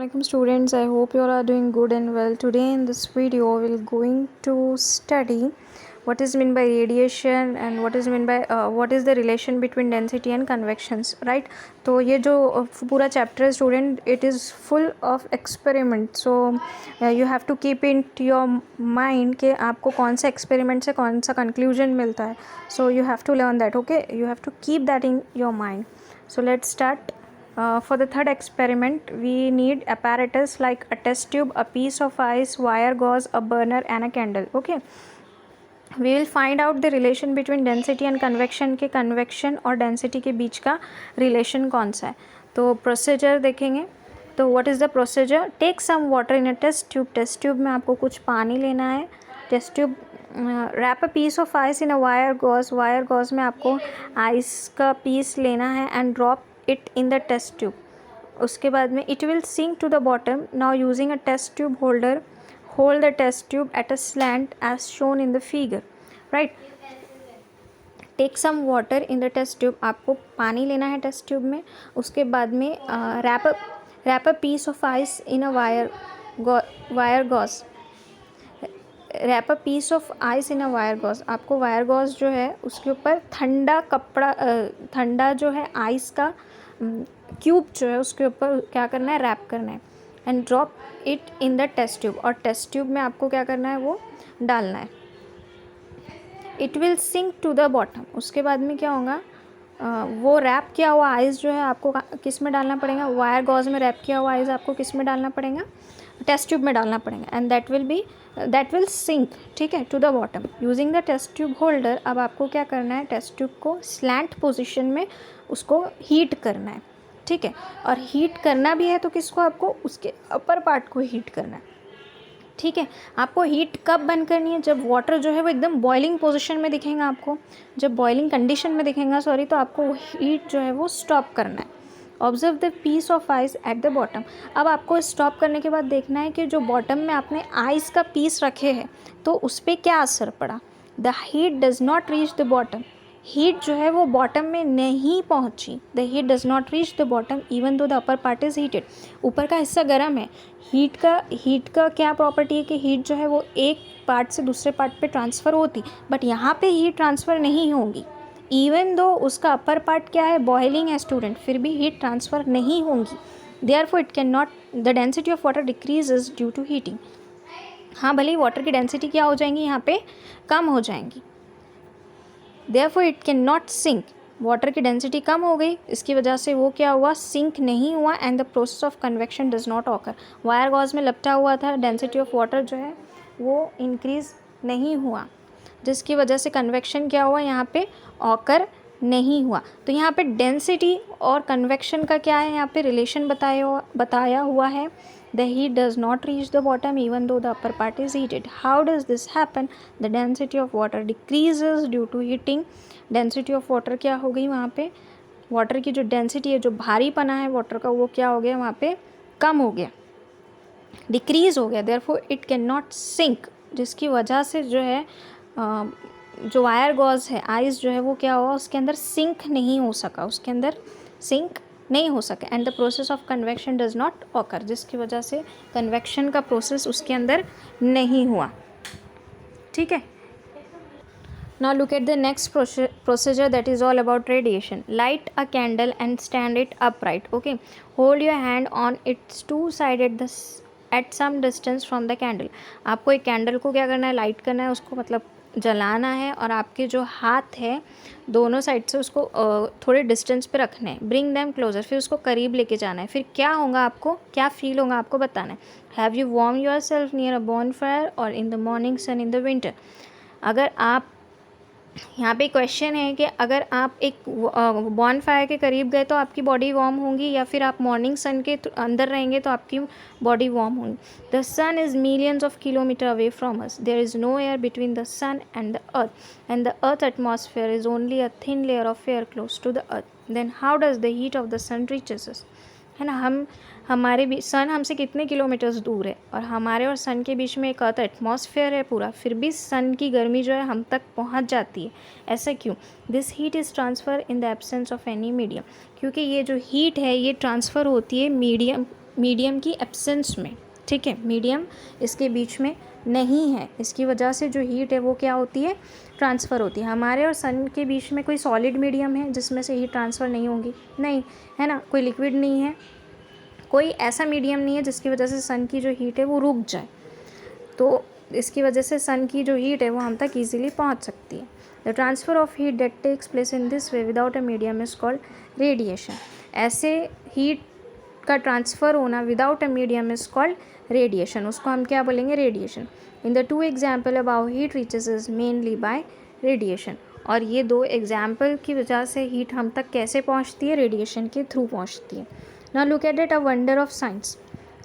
Assalamualaikum students. I hope you all are doing good and well. Today in this video we're going to study what is meant by radiation and what is meant by what is the relation between density and convections, right? तो ये जो पूरा chapter है student, it is full of experiment. So you have to keep in your mind कि आपको कौन सा experiment से कौन सा कंक्लूजन मिलता है. So you have to learn that. Okay, you have to keep that in your mind. So let's start. For the third experiment, we need apparatus like a test tube, a piece of ice, wire gauze, a burner and a candle. Okay, we will find out the relation between density and convection के convection और density के बीच का relation कौन सा है. तो procedure देखेंगे. तो what is the procedure? Take some water in a test tube. test tube में आपको कुछ पानी लेना है. test tube wrap a piece of ice in a wire gauze. Wire gauze में आपको आइस का पीस लेना है and drop it in the test tube. उसके बाद में it will sink to the bottom. Now using a test tube holder, hold the test tube at a slant as shown in the figure. Right, take some water in the test tube. आपको पानी लेना है test tube में. उसके बाद में wrap a piece of ice in a wire gauze. Wrap a piece of ice in a wire gauze. आपको wire gauze जो है उसके ऊपर ठंडा कपड़ा, ठंडा जो है आइस का क्यूब जो है उसके ऊपर क्या करना है, रैप करना है and drop it in the test tube. और टेस्ट ट्यूब में आपको क्या करना है, वो डालना है. It will sink to the bottom. उसके बाद में क्या होगा, वो रैप किया हुआ आइस जो है आपको किस में डालना पड़ेगा, वायर गॉज में रैप किया हुआ आइस आपको किस में डालना पड़ेगा, टेस्ट ट्यूब में डालना पड़ेगा. एंड दैट विल सिंक, ठीक है, to the bottom using the test tube holder. अब आपको क्या करना है, टेस्ट ट्यूब को स्लैंट पोजीशन में उसको हीट करना है. ठीक है, और हीट करना भी है तो किसको, आपको उसके अपर पार्ट को हीट करना है. ठीक है, आपको हीट कब बंद करनी है, जब वाटर जो है वो एकदम बॉइलिंग पोजीशन में दिखेगा आपको, जब बॉइलिंग कंडीशन में दिखेगा तो आपको हीट जो है वो स्टॉप करना है. Observe the piece of ice at the bottom. अब आपको स्टॉप करने के बाद देखना है कि जो बॉटम में आपने आइस का पीस रखे हैं तो उस पर क्या असर पड़ा. The heat does not reach the bottom. Heat जो है वो बॉटम में नहीं पहुंची. The heat does not reach the bottom even though the upper part is heated. ऊपर का हिस्सा गर्म है. हीट का क्या प्रॉपर्टी है कि हीट जो है वो एक पार्ट से दूसरे पार्ट पे ट्रांसफ़र होती, बट यहाँ पे हीट ट्रांसफ़र नहीं होगी. इवन दो उसका अपर पार्ट क्या है, बॉइलिंग है स्टूडेंट, फिर भी हीट ट्रांसफ़र नहीं होंगी. Therefore it can not, the density of water decreases due to heating. हाँ, भले ही वाटर की डेंसिटी क्या हो जाएंगी, यहाँ पे कम हो जाएंगी. Therefore it can not sink. Water की डेंसिटी कम हो गई, इसकी वजह से वो क्या हुआ, सिंक नहीं हुआ and the process of convection does not occur. Wire gauze में लपटा हुआ था, डेंसिटी ऑफ वाटर जो है वो इंक्रीज़ नहीं हुआ, जिसकी वजह से कन्वेक्शन क्या हुआ, यहाँ पे ऑकर नहीं हुआ. तो यहाँ पे डेंसिटी और कन्वेक्शन का क्या है, यहाँ पे रिलेशन बताया हुआ है. The heat does not reach the bottom even though the upper part is heated. How does this happen, the density of water decreases due to heating. Density of water क्या हो गई, वहाँ पे वाटर की जो डेंसिटी है, जो भारीपना है वाटर का, वो क्या हो गया, वहाँ पे कम हो गया, डिक्रीज़ हो गया. Therefore it can not sink, जिसकी वजह से जो है जो वायर गॉज है, आइस जो है वो क्या हुआ, उसके अंदर सिंक नहीं हो सका, उसके अंदर सिंक नहीं हो सका. And the process of convection does not occur, जिसकी वजह से कन्वेक्शन का प्रोसेस उसके अंदर नहीं हुआ. ठीक है, now look at the next procedure, that is all about radiation. Light a candle and stand it upright. Okay, hold your hand on its two sided at some distance from the candle. आपको एक candle को क्या करना है, light करना है, उसको मतलब जलाना है, और आपके जो हाथ है दोनों साइड से उसको थोड़े डिस्टेंस पे रखना है. ब्रिंग देम क्लोजर, फिर उसको करीब लेके जाना है. फिर क्या होगा, आपको क्या फील होगा आपको बताना है. Have you warm yourself near a bonfire और in the morning sun in the winter. अगर आप, यहाँ पे क्वेश्चन है कि अगर आप एक बॉन फायर के करीब गए तो आपकी बॉडी वार्म होगी, या फिर आप मॉर्निंग सन के अंदर रहेंगे तो आपकी बॉडी वार्म होगी. The sun is millions of kilometer away from us. There is no air between the sun and the earth, and the earth atmosphere is only a thin layer of air close to the earth. Then how does the heat of the sun reaches us. है ना, हमारे भी सन हमसे कितने kilometres दूर है, और हमारे और सन के बीच में एक अर्थ एटमॉस्फेयर है पूरा, फिर भी सन की गर्मी जो है हम तक पहुंच जाती है. ऐसा क्यों. This heat is transfer in the absence of any medium. क्योंकि ये जो हीट है ये ट्रांसफ़र होती है मीडियम मीडियम की एब्सेंस में, ठीक है, मीडियम इसके बीच में नहीं है, इसकी वजह से जो हीट है वो क्या होती है, ट्रांसफ़र होती है। हमारे और सन के बीच में कोई सॉलिड मीडियम है जिसमें से हीट ट्रांसफ़र नहीं होगी, नहीं है ना, कोई लिक्विड नहीं है, कोई ऐसा मीडियम नहीं है जिसकी वजह से सन की जो हीट है वो रुक जाए, तो इसकी वजह से सन की जो हीट है वो हम तक ईजिली पहुंच सकती है। The transfer of heat that takes place in this way without a medium is called radiation. ऐसे हीट का ट्रांसफ़र होना without a medium is called radiation, उसको हम क्या बोलेंगे, radiation. In the two example above heat reaches is mainly by radiation. और ये दो एग्जाम्पल की वजह से हीट हम तक कैसे पहुंचती है, रेडिएशन के थ्रू पहुंचती है। Now look at it, a wonder of science.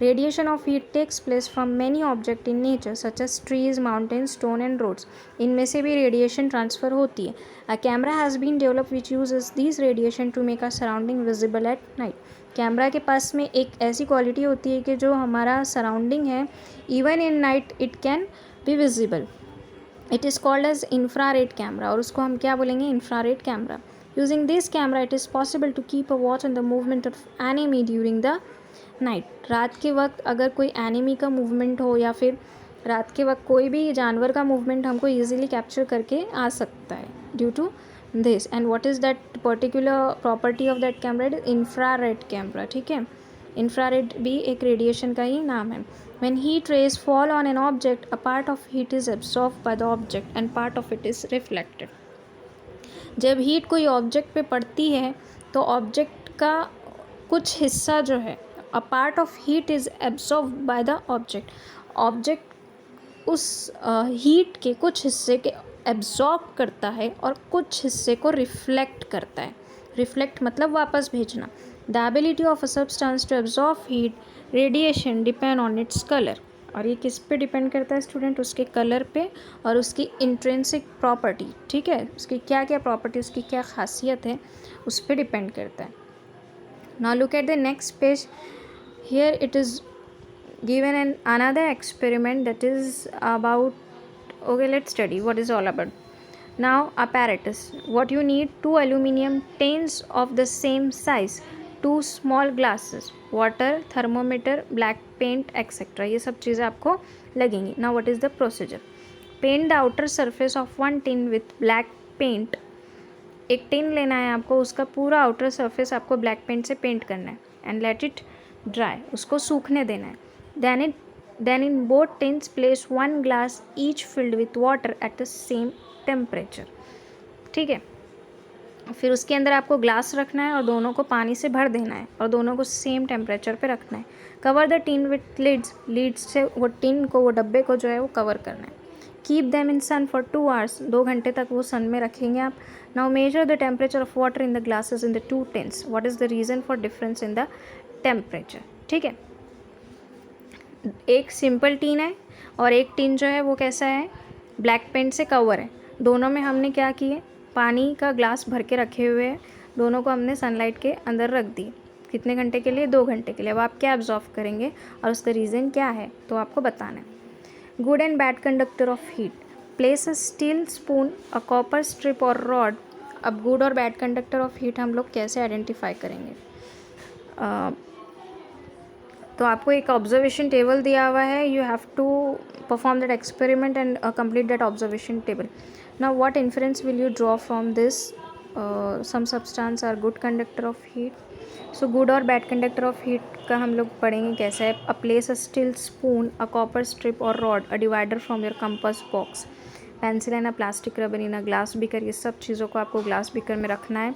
Radiation of heat takes place from many objects in nature such as trees, mountains, stone and roads. इनमें से भी radiation transfer होती है. A camera has been developed which uses these radiation to make our surrounding visible at night. Camera के पास में एक ऐसी quality होती है कि जो हमारा सराउंडिंग है even in night it can be visible. It is called as infrared camera, और उसको हम क्या बोलेंगे, infrared camera. Using this camera it is possible to keep a watch on the movement of enemy during the night. रात के वक्त अगर कोई एनिमी का मूवमेंट हो या फिर रात के वक्त कोई भी जानवर का मूवमेंट हमको ईजिली कैप्चर करके आ सकता है due to this. And what is that particular property of that camera, it is infrared camera, ठीक है. इंफ्रारेड भी एक रेडिएशन का ही नाम है. When heat rays fall on an object, a part of heat is absorbed by the object and part of it is reflected. जब heat कोई object पे पड़ती है तो ऑब्जेक्ट का कुछ हिस्सा जो है, a part of heat is absorb by the object. Object उस हीट के कुछ हिस्से के एब्जॉर्ब करता है और कुछ हिस्से को रिफ्लेक्ट करता है. रिफ्लेक्ट मतलब वापस भेजना. The ability of a substance to absorb heat radiation depend on its colour. और ये किस पे डिपेंड करता है स्टूडेंट, उसके कलर पे और उसकी इंट्रिंसिक प्रॉपर्टी, ठीक है, उसकी क्या क्या प्रॉपर्टी, उसकी क्या खासियत है, उस पर डिपेंड करता है. Now look at the next page. Here it is given an another experiment that is about, okay, let's study what is all about. Now apparatus, what you need, 2 aluminum tins of the same size, 2 small glasses, water, thermometer, black paint etc. ये सब चीज़ें आपको लगेंगी. Now what is the procedure? Paint the outer surface of one tin with black paint. एक tin लेना है आपको, उसका पूरा आउटर सरफेस आपको ब्लैक पेंट से पेंट करना है. एंड लेट इट ड्राई, उसको सूखने देना है. Then in both tins place 1 glass each filled with water at the same temperature. ठीक है. फिर उसके अंदर आपको ग्लास रखना है और दोनों को पानी से भर देना है और दोनों को सेम टेम्परेचर पे रखना है. Cover the tin with lids से वो टिन को, वो डब्बे को जो है वो कवर करना है. Keep them in sun for 2 hours, 2 घंटे तक वो सन में रखेंगे आप. Now measure the temperature of water in the glasses in the 2 tins. What is the reason for difference in the temperature. ठीक है. एक सिंपल टिन है और एक टिन जो है वो कैसा है, ब्लैक पेंट से कवर है. दोनों में हमने क्या किए, पानी का ग्लास भर के रखे हुए हैं. दोनों को हमने सनलाइट के अंदर रख दी. कितने घंटे के लिए, 2 घंटे के लिए. अब आप क्या ऑब्जॉर्व करेंगे और उसका रीज़न क्या है तो आपको बताना है. Good and bad conductor of heat. Place a steel spoon, a copper strip और रॉड. अब गुड और बैड कंडक्टर ऑफ हीट हम लोग कैसे आइडेंटिफाई करेंगे. तो आपको एक ऑब्जर्वेशन टेबल दिया हुआ है. You have to perform that experiment and complete that observation table. Now what inference will you draw from this. Some substance are good conductor of heat. So good और bad conductor of heat का हम लोग पढ़ेंगे कैसे है. A place a steel spoon, a copper strip और rod, a divider from your compass box, pencil and a plastic rubber in a glass beaker. ये सब चीज़ों को आपको ग्लास बीकर में रखना है.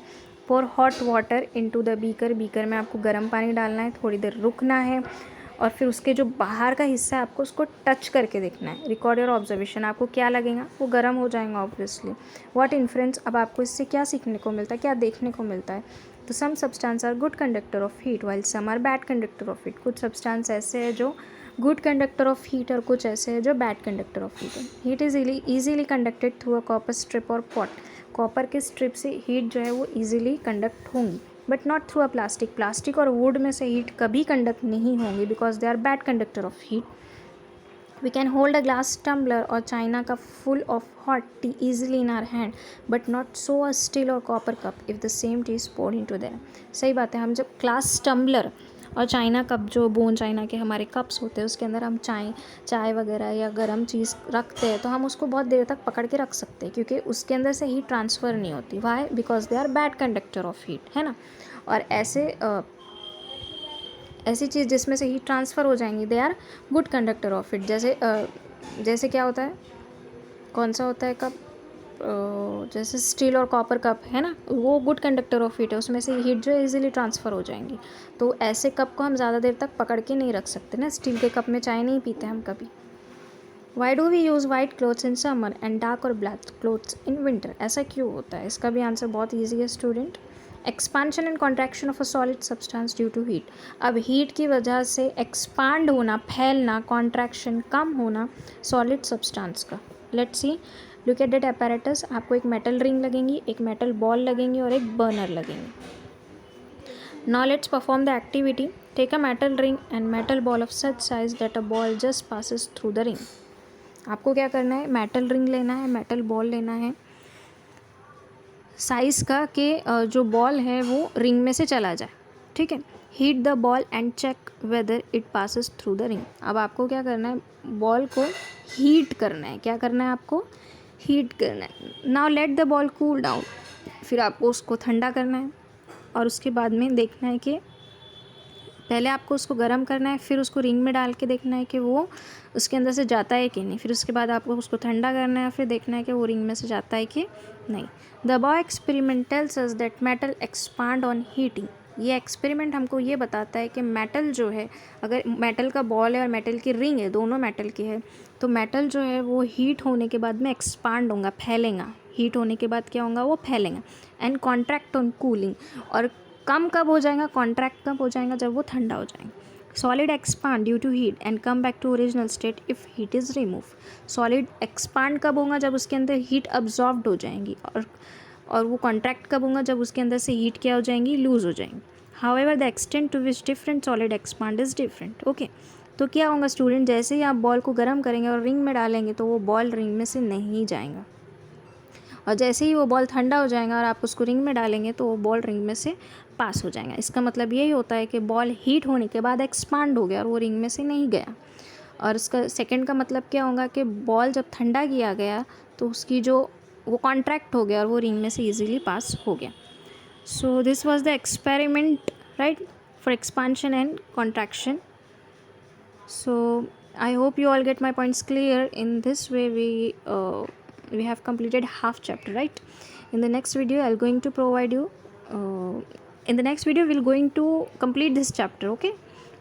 Pour hot water into the beaker. Beaker में आपको गर्म पानी डालना है, थोड़ी देर रुकना है और फिर उसके जो बाहर का हिस्सा है आपको उसको टच करके देखना है. Record your observation. आपको क्या लगेगा, वो गर्म हो जाएगा ऑब्वियसली. व्हाट इन्फ्रेंस, अब आपको इससे क्या सीखने को मिलता है, क्या देखने को मिलता है. तो some substance are good conductor of heat while some are bad conductor of heat. कुछ सब्सटेंस ऐसे है जो गुड कंडक्टर ऑफ हीट और कुछ ऐसे है जो बैड कंडक्टर ऑफ हीट है. Heat is easily conducted through a copper strip और पॉट. कॉपर के स्ट्रिप से हीट जो है वो ईजिली कंडक्ट होंगी, but not through a plastic. Plastic और वुड में से हीट कभी कंडक्ट नहीं होंगी because they are bad conductor of heat. We can hold a glass tumbler or china cup full of hot tea easily in our hand, but not so a steel or copper cup if the same tea is poured into them. सही बात है. हम जब glass tumbler और China cup, जो bone China के हमारे cups होते हैं, उसके अंदर हम चाय वगैरह या गर्म चीज़ रखते हैं तो हम उसको बहुत देर तक पकड़ के रख सकते हैं, क्योंकि उसके अंदर से हीट ट्रांसफ़र नहीं होती। Why? Because they are bad conductor of heat, है ना। और ऐसी चीज़ जिसमें से हीट ट्रांसफ़र हो जाएंगी, they are good conductor of heat. जैसे क्या होता है, कौन सा होता है कप, जैसे स्टील और कॉपर कप है ना, वो गुड कंडक्टर ऑफ हीट है, उसमें से हीट जो है इजीली ट्रांसफ़र हो जाएंगी। तो ऐसे कप को हम ज़्यादा देर तक पकड़ के नहीं रख सकते ना। स्टील के कप में चाय नहीं पीते हम कभी। Why do we use white clothes in summer and dark और ब्लैक क्लोथ्स इन विंटर? ऐसा क्यों होता है? इसका भी आंसर बहुत ईजी है student. Expansion and contraction of a solid substance due to heat. अब हीट की वजह से एक्सपांड होना, फैलना, कॉन्ट्रैक्शन, कम होना सॉलिड सब्सटेंस का। Let's see, look at that apparatus। आपको एक मेटल रिंग लगेंगी, एक मेटल बॉल लगेंगी और एक बर्नर लगेंगे। Now let's perform the activity. Take a metal ring and metal ball of such size that a ball just passes through the ring. आपको क्या करना है, मेटल रिंग लेना है, मेटल बॉल लेना है साइज़ का कि जो बॉल है वो रिंग में से चला जाए, ठीक है। Heat the ball and check whether it passes through the ring. अब आपको क्या करना है, बॉल को हीट करना है। क्या करना है आपको? हीट करना है। Now let the ball cool down. फिर आपको उसको ठंडा करना है और उसके बाद में देखना है कि पहले आपको उसको गर्म करना है, फिर उसको रिंग में डाल के देखना है कि वो उसके अंदर से जाता है कि नहीं। फिर उसके बाद आपको उसको ठंडा करना है, फिर देखना है कि वो रिंग में से जाता है कि नहीं। The boy experiment tells us that metal expand on heating. ये एक्सपेरिमेंट हमको ये बताता है कि मेटल जो है, अगर मेटल का बॉल है और मेटल की रिंग है, दोनों मेटल की है, तो मेटल जो है वो हीट होने के बाद में एक्सपांड होगा, फैलेगा। हीट होने के बाद क्या होगा, वो फैलेगा। And contract on cooling. और कम कब हो जाएगा, कॉन्ट्रैक्ट कब हो जाएगा, जब वो ठंडा हो जाएगा। Solid expand due to heat and come back to original state if heat is remove. Solid expand कब होगा, जब उसके अंदर हीट अब्जॉर्ब्ड हो जाएंगी। और वो कॉन्ट्रैक्ट कब होगा, जब उसके अंदर से हीट क्या हो जाएंगी, लूज़ हो जाएंगी। However the extent to which different solid expand is different. Okay, तो क्या होगा स्टूडेंट, जैसे ही आप बॉल को गर्म करेंगे और रिंग में डालेंगे तो वो बॉल रिंग में से नहीं जाएगा, और जैसे ही वो बॉल ठंडा हो जाएगा और आप उसको रिंग में डालेंगे तो वो बॉल रिंग में से पास हो जाएगा। इसका मतलब यही होता है कि बॉल हीट होने के बाद एक्सपांड हो गया और वो रिंग में से नहीं गया। और इसका सेकंड का मतलब क्या होगा कि बॉल जब ठंडा किया गया तो उसकी जो वो कॉन्ट्रैक्ट हो गया और वो रिंग में से ईजिली पास हो गया। So this was the experiment, right, for expansion and contraction. So I hope you all get my points clear. In this way we have completed half chapter, right? In the next video I'll going to provide you in the next video we'll going to complete this chapter. Okay,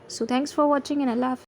so thanks for watching and Allah Hafiz.